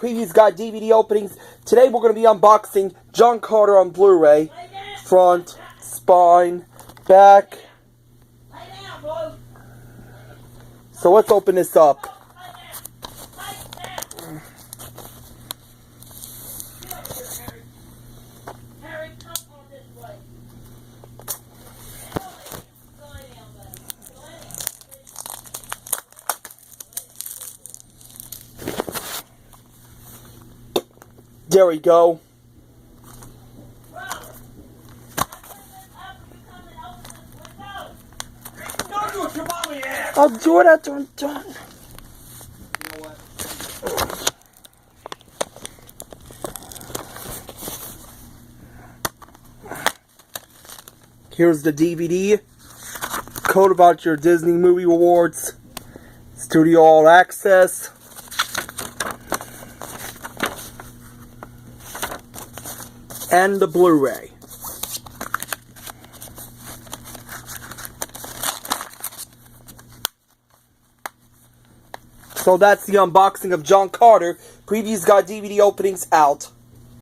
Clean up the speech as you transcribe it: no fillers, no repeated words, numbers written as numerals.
Previews Guy DVD openings. Today we're going to be unboxing John Carter on Blu-ray. Front, spine, back. So let's open this up. There we go. Don't do it, your mommy ass! I'll do it after I'm done. You know what? Here's the DVD. Code about your Disney Movie Awards. Studio All Access. And the Blu-ray. So that's the unboxing of John Carter. Previews Guy DVD openings out.